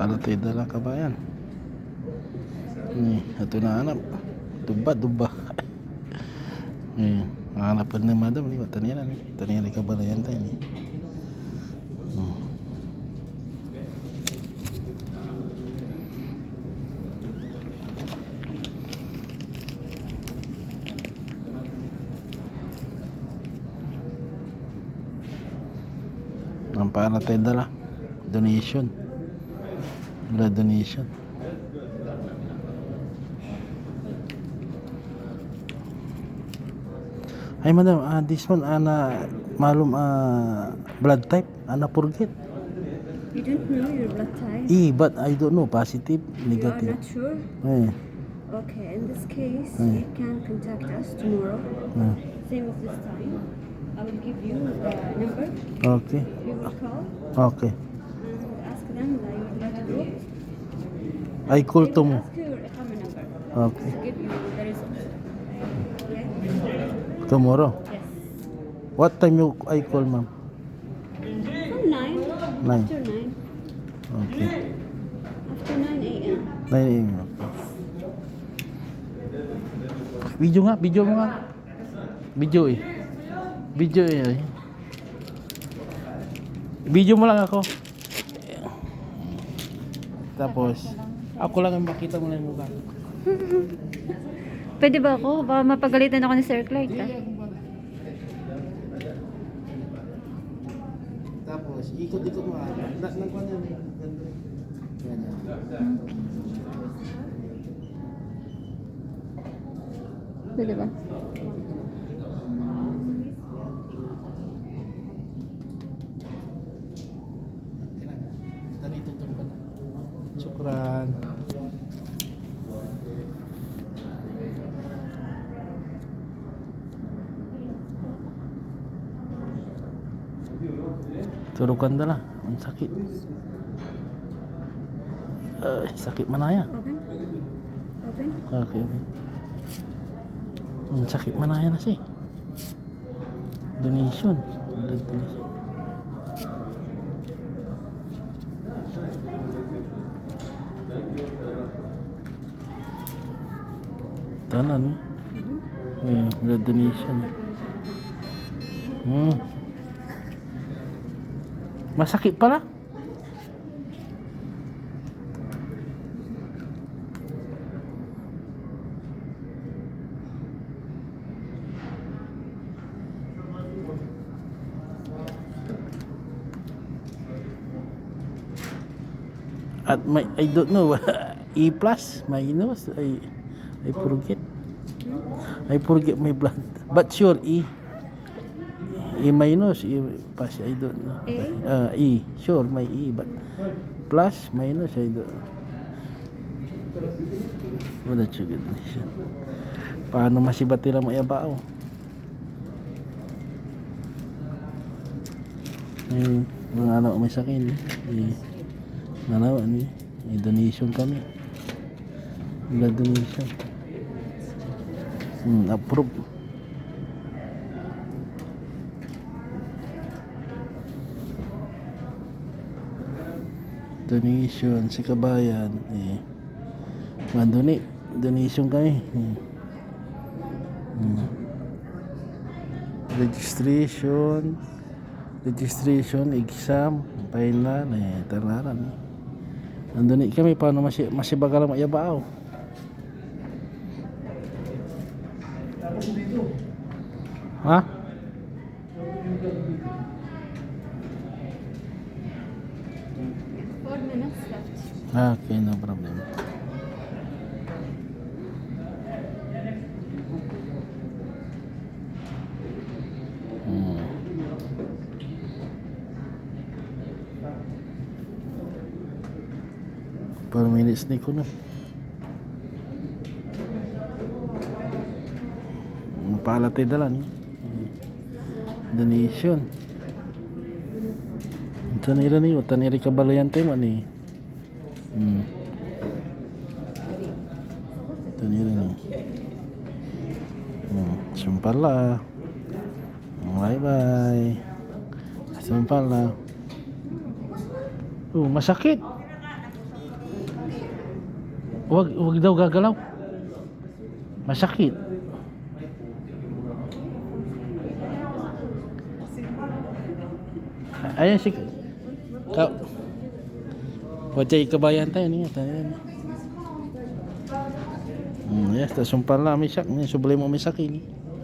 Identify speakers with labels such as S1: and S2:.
S1: Alatay dala kabayan. Ito na hanap. Duba. Hanapan ni madam ni taniyan ni kabalayan tayo ni. Ang paanatay dala. Donation. Blood donation. Ay madam, this one ana malum blood type ana forget.
S2: You don't know your blood type?
S1: But I don't know positive, negative.
S2: You are not sure? Okay, in this case, you can contact us tomorrow. Same of this time. I will give you the number.
S1: Okay.
S2: You will call
S1: Okay.
S2: and ask them that you would like to group.
S1: I call
S2: They will
S1: tomorrow.
S2: ask you your account number
S1: Okay.
S2: to give you the results. Okay?
S1: Tomorrow.
S2: Yes.
S1: What time you I call ma'am?
S2: From 9.
S1: 9.
S2: After 9.
S1: Okay.
S2: After 9 a.m.
S1: 9 a.m. Video mo nga. Video eh. Video mo lang ako. Tapos, ako lang ang makita mo lang yung mukha.
S2: Pwede ba ako? Baka mapagalitan ako ni Sir Clyde.
S1: Tapos, ikot-ikot mo. Nagkuhan yan eh.
S2: Pwede ba?
S1: Syukran. Turukan dah lah. Sakit. Sakit manaya.
S2: Open?
S1: Okay. Sakit manaya na sih. Donation. Tanan. Blood donation. Masakit pala. At I don't know. E plus minus I forget my blood, but sure E minus E plus I don't know. E sure my E, but plus minus I don't know. Wala chugid siya. Paano masibati lang mo yabao? Mga anak may sakin nanawa ni donation kami. Blood donation. Approve. Donation si kabayan donation kami. Registration exam final talaran. Nandun kami paano masibagalan mo yabao. Ha?
S2: 4 minutes left.
S1: Okay, no problem. Per minutes ni ko na. Palatay dala ni. Donation. Tanira ni, taniri kabalayan tayo ni. Tanira ni. Sumpala. Bye. Sumpala. Masakit. Wag daw gagalaw. Masakit. Ayan si Kau. Wajay kabayan tayo niya tayo. Yes, ta sumpah lah misak ni sebelum mau misak ini.